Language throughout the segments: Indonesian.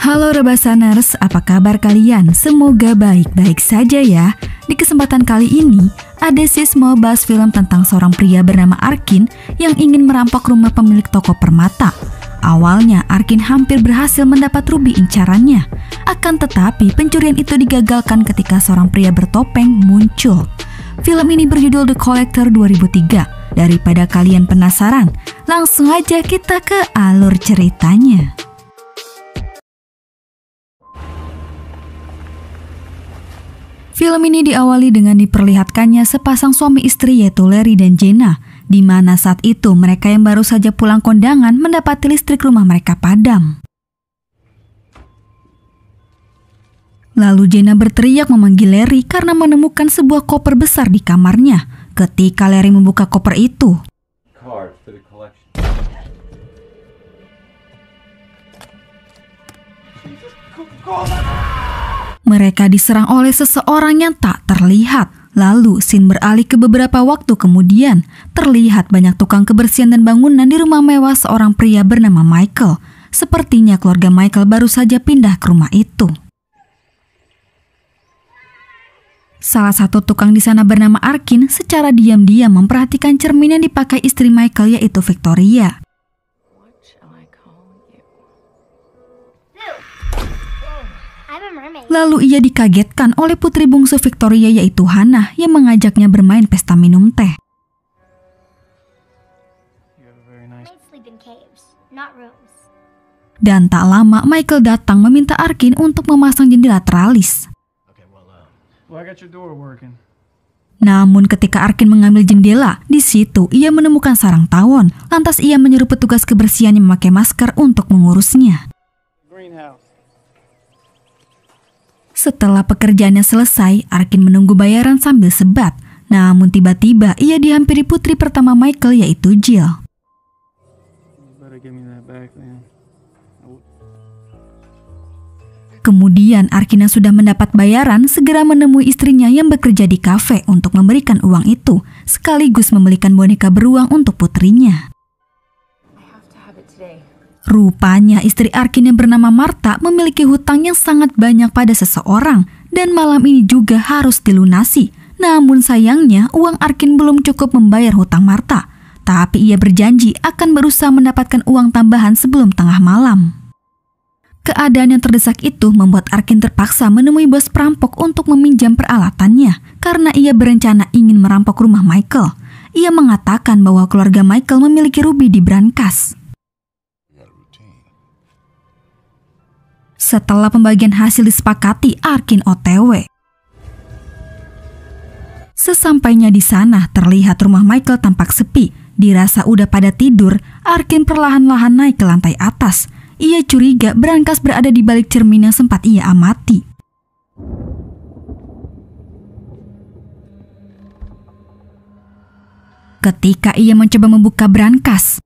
Halo Rebasaners, apa kabar kalian? Semoga baik-baik saja ya. Di kesempatan kali ini, ada mau bahas film tentang seorang pria bernama Arkin yang ingin merampok rumah pemilik toko permata. Awalnya, Arkin hampir berhasil mendapat ruby incarannya. Akan tetapi, pencurian itu digagalkan ketika seorang pria bertopeng muncul. Film ini berjudul The Collector 2003. Daripada kalian penasaran, langsung aja kita ke alur ceritanya. Film ini diawali dengan diperlihatkannya sepasang suami istri yaitu Larry dan Jenna, di mana saat itu mereka yang baru saja pulang kondangan mendapati listrik rumah mereka padam. Lalu Jenna berteriak memanggil Larry karena menemukan sebuah koper besar di kamarnya. Ketika Larry membuka koper itu, mereka diserang oleh seseorang yang tak terlihat. Lalu, scene beralih ke beberapa waktu kemudian. Terlihat banyak tukang kebersihan dan bangunan di rumah mewah seorang pria bernama Michael. Sepertinya keluarga Michael baru saja pindah ke rumah itu. Salah satu tukang di sana bernama Arkin secara diam-diam memperhatikan cermin yang dipakai istri Michael yaitu Victoria. Lalu ia dikagetkan oleh putri bungsu Victoria yaitu Hannah yang mengajaknya bermain pesta minum teh. Dan tak lama Michael datang meminta Arkin untuk memasang jendela teralis. Namun ketika Arkin mengambil jendela, di situ ia menemukan sarang tawon. Lantas ia menyuruh petugas kebersihan yang memakai masker untuk mengurusnya. Setelah pekerjaannya selesai, Arkin menunggu bayaran sambil sebat. Namun tiba-tiba ia dihampiri putri pertama Michael yaitu Jill. Kemudian Arkin yang sudah mendapat bayaran segera menemui istrinya yang bekerja di kafe untuk memberikan uang itu, sekaligus membelikan boneka beruang untuk putrinya. Rupanya istri Arkin yang bernama Martha memiliki hutang yang sangat banyak pada seseorang dan malam ini juga harus dilunasi. Namun sayangnya uang Arkin belum cukup membayar hutang Martha, tapi ia berjanji akan berusaha mendapatkan uang tambahan sebelum tengah malam. Keadaan yang terdesak itu membuat Arkin terpaksa menemui bos perampok untuk meminjam peralatannya karena ia berencana ingin merampok rumah Michael. Ia mengatakan bahwa keluarga Michael memiliki ruby di brankas. Setelah pembagian hasil disepakati, Arkin OTW. Sesampainya di sana, terlihat rumah Michael tampak sepi. Dirasa udah pada tidur, Arkin perlahan-lahan naik ke lantai atas. Ia curiga brankas berada di balik cermin yang sempat ia amati. Ketika ia mencoba membuka brankas,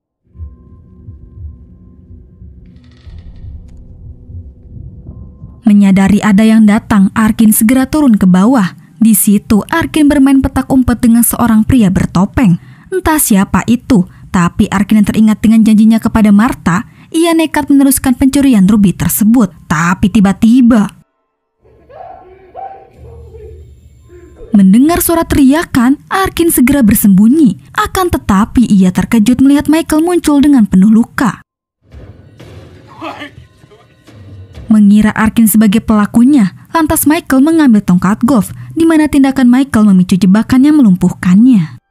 menyadari ada yang datang, Arkin segera turun ke bawah. Di situ, Arkin bermain petak umpet dengan seorang pria bertopeng. Entah siapa itu, tapi Arkin yang teringat dengan janjinya kepada Martha, ia nekat meneruskan pencurian ruby tersebut. Tapi tiba-tiba, mendengar suara teriakan, Arkin segera bersembunyi. Akan tetapi ia terkejut melihat Michael muncul dengan penuh luka. Mengira Arkin sebagai pelakunya, lantas Michael mengambil tongkat golf, di mana tindakan Michael memicu jebakan yang melumpuhkannya.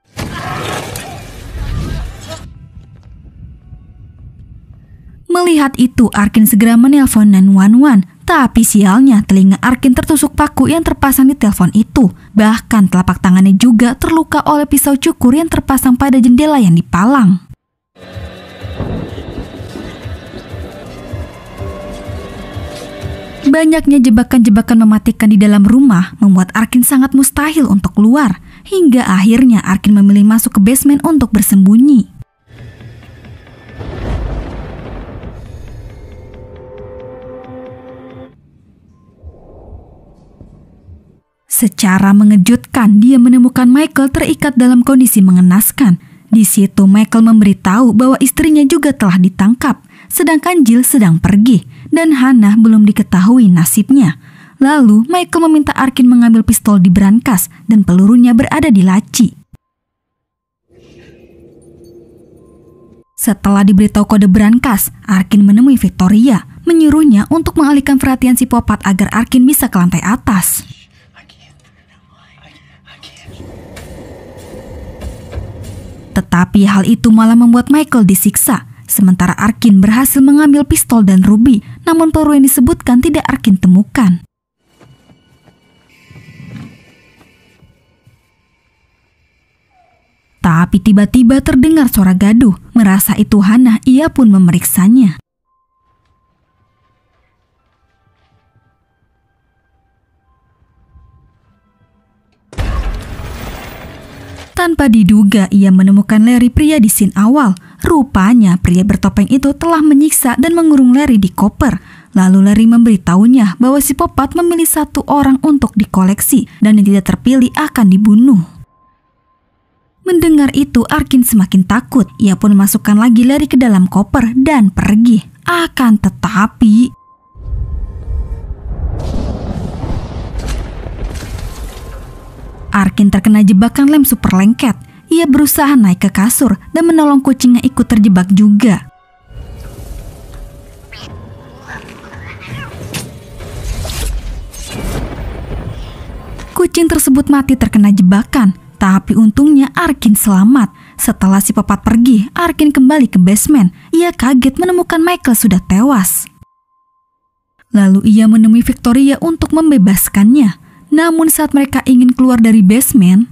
Melihat itu, Arkin segera menelpon 911, tapi sialnya telinga Arkin tertusuk paku yang terpasang di telepon itu. Bahkan telapak tangannya juga terluka oleh pisau cukur yang terpasang pada jendela yang dipalang. Banyaknya jebakan-jebakan mematikan di dalam rumah membuat Arkin sangat mustahil untuk keluar. Hingga akhirnya Arkin memilih masuk ke basement untuk bersembunyi. Secara mengejutkan, dia menemukan Michael terikat dalam kondisi mengenaskan. Di situ Michael memberitahu bahwa istrinya juga telah ditangkap. sedangkan Jill sedang pergi dan Hannah belum diketahui nasibnya. Lalu Michael meminta Arkin mengambil pistol di brankas dan pelurunya berada di laci. Setelah diberitahu kode brankas, Arkin menemui Victoria, menyuruhnya untuk mengalihkan perhatian psikopat agar Arkin bisa ke lantai atas. Tetapi hal itu malah membuat Michael disiksa, sementara Arkin berhasil mengambil pistol dan Ruby, namun peluru yang disebutkan tidak Arkin temukan. Tapi tiba-tiba terdengar suara gaduh. Merasa itu Hannah, ia pun memeriksanya. Tanpa diduga, ia menemukan Larry, pria di scene awal. Rupanya pria bertopeng itu telah menyiksa dan mengurung Larry di koper. Lalu Larry memberitahunya bahwa psikopat memilih satu orang untuk dikoleksi dan yang tidak terpilih akan dibunuh. Mendengar itu, Arkin semakin takut. Ia pun memasukkan lagi Larry ke dalam koper dan pergi. Akan tetapi, Arkin terkena jebakan lem super lengket. Ia berusaha naik ke kasur dan menolong kucingnya ikut terjebak juga. Kucing tersebut mati terkena jebakan. Tapi untungnya Arkin selamat. Setelah si psikopat pergi, Arkin kembali ke basement. Ia kaget menemukan Michael sudah tewas. Lalu ia menemui Victoria untuk membebaskannya. Namun saat mereka ingin keluar dari basement,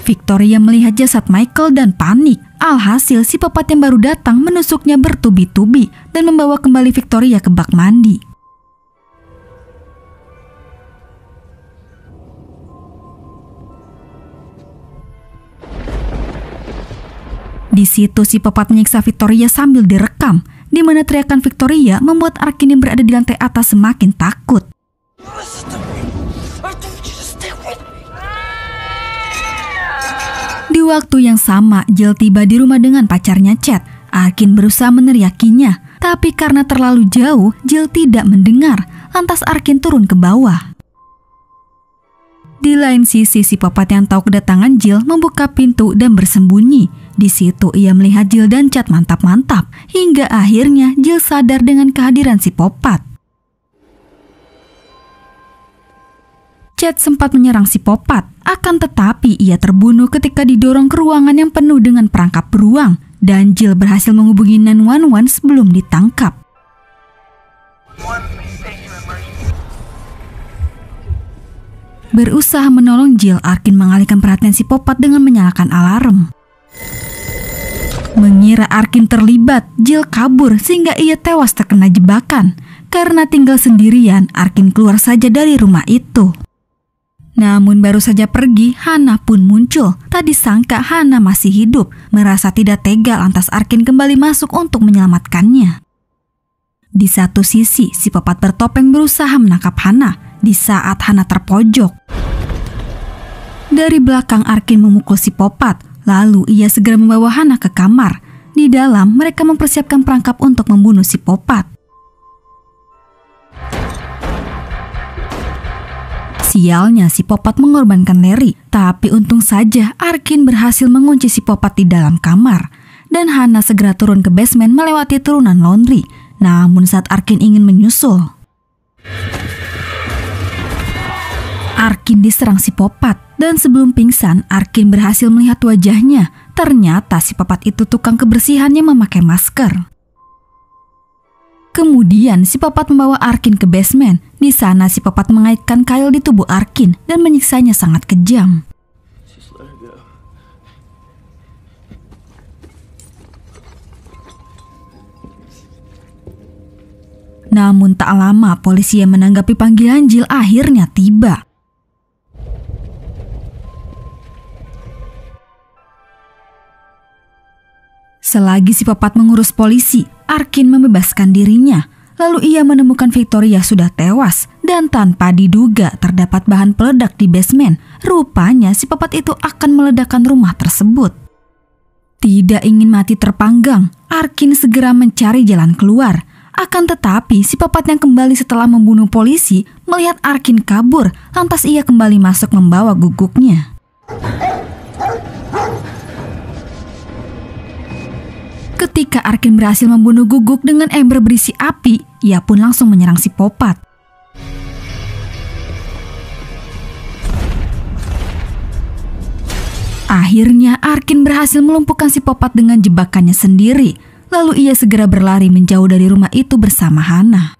Victoria melihat jasad Michael dan panik. Alhasil si psikopat yang baru datang menusuknya bertubi-tubi dan membawa kembali Victoria ke bak mandi. Di situ si psikopat menyiksa Victoria sambil direkam, di mana teriakan Victoria membuat Arkin yang berada di lantai atas semakin takut. Di waktu yang sama, Jill tiba di rumah dengan pacarnya Chad. Arkin berusaha meneriakinya, tapi karena terlalu jauh, Jill tidak mendengar. Lantas Arkin turun ke bawah. Di lain sisi, si psikopat yang tahu kedatangan Jill membuka pintu dan bersembunyi. Di situ ia melihat Jill dan Chad mantap-mantap, hingga akhirnya Jill sadar dengan kehadiran si psikopat. Chad sempat menyerang si psikopat, akan tetapi ia terbunuh ketika didorong ke ruangan yang penuh dengan perangkap beruang, dan Jill berhasil menghubungi 911 sebelum ditangkap. Berusaha menolong Jill, Arkin mengalihkan perhatian si psikopat dengan menyalakan alarm. Mengira Arkin terlibat, Jill kabur sehingga ia tewas terkena jebakan. Karena tinggal sendirian, Arkin keluar saja dari rumah itu. Namun baru saja pergi, Hannah pun muncul. Tak disangka Hannah masih hidup. Merasa tidak tega, lantas Arkin kembali masuk untuk menyelamatkannya. Di satu sisi, si psikopat bertopeng berusaha menangkap Hannah. Di saat Hannah terpojok, dari belakang Arkin memukul si psikopat. Lalu ia segera membawa Hannah ke kamar. Di dalam, mereka mempersiapkan perangkap untuk membunuh si psikopat. Sialnya, si psikopat mengorbankan Larry. Tapi untung saja Arkin berhasil mengunci si psikopat di dalam kamar. Dan Hannah segera turun ke basement melewati turunan laundry. Namun saat Arkin ingin menyusul, Arkin diserang si psikopat. Dan sebelum pingsan, Arkin berhasil melihat wajahnya. Ternyata si psikopat itu tukang kebersihan yang memakai masker. Kemudian si psikopat membawa Arkin ke basement. Di sana si psikopat mengaitkan kail di tubuh Arkin dan menyiksanya sangat kejam. Namun tak lama polisi yang menanggapi panggilan Jill akhirnya tiba. Selagi si psikopat mengurus polisi, Arkin membebaskan dirinya. Lalu ia menemukan Victoria sudah tewas dan tanpa diduga terdapat bahan peledak di basement. Rupanya si psikopat itu akan meledakkan rumah tersebut. Tidak ingin mati terpanggang, Arkin segera mencari jalan keluar. Akan tetapi, si psikopat yang kembali setelah membunuh polisi melihat Arkin kabur, lantas ia kembali masuk membawa guguknya. Ketika Arkin berhasil membunuh guguk dengan ember berisi api, ia pun langsung menyerang si psikopat. Akhirnya Arkin berhasil melumpuhkan si psikopat dengan jebakannya sendiri. Lalu ia segera berlari menjauh dari rumah itu bersama Hana.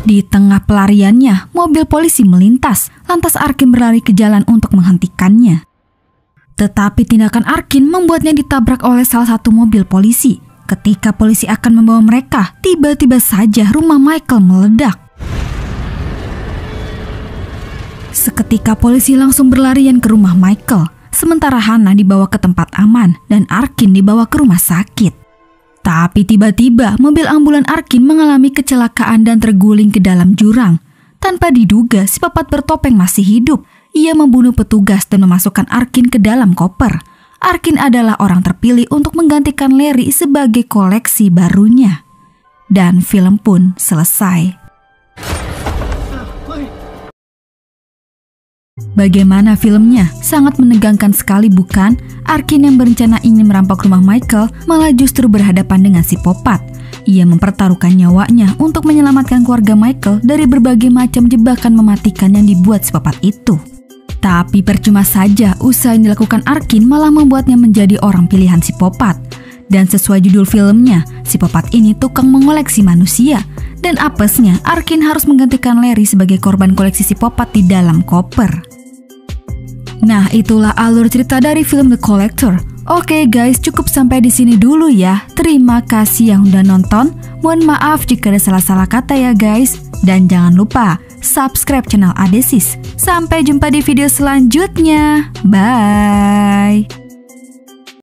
Di tengah pelariannya, mobil polisi melintas. Lantas Arkin berlari ke jalan untuk menghentikannya. Tetapi tindakan Arkin membuatnya ditabrak oleh salah satu mobil polisi. Ketika polisi akan membawa mereka, tiba-tiba saja rumah Michael meledak. Seketika polisi langsung berlarian ke rumah Michael. Sementara Hana dibawa ke tempat aman dan Arkin dibawa ke rumah sakit. Tapi tiba-tiba mobil ambulan Arkin mengalami kecelakaan dan terguling ke dalam jurang. Tanpa diduga, si psikopat bertopeng masih hidup. Ia membunuh petugas dan memasukkan Arkin ke dalam koper. Arkin adalah orang terpilih untuk menggantikan Larry sebagai koleksi barunya. Dan film pun selesai. Bagaimana filmnya? Sangat menegangkan sekali bukan? Arkin yang berencana ingin merampok rumah Michael malah justru berhadapan dengan si psikopat. Ia mempertaruhkan nyawanya untuk menyelamatkan keluarga Michael dari berbagai macam jebakan mematikan yang dibuat si psikopat itu. Tapi percuma saja, usaha yang dilakukan Arkin malah membuatnya menjadi orang pilihan si psikopat. Dan sesuai judul filmnya, si psikopat ini tukang mengoleksi manusia. Dan apesnya, Arkin harus menggantikan Larry sebagai korban koleksi si psikopat di dalam koper. Nah, itulah alur cerita dari film The Collector. Oke guys, cukup sampai di sini dulu ya. Terima kasih yang udah nonton. Mohon maaf jika ada salah-salah kata ya guys. Dan jangan lupa subscribe channel Adesis. Sampai jumpa di video selanjutnya. Bye.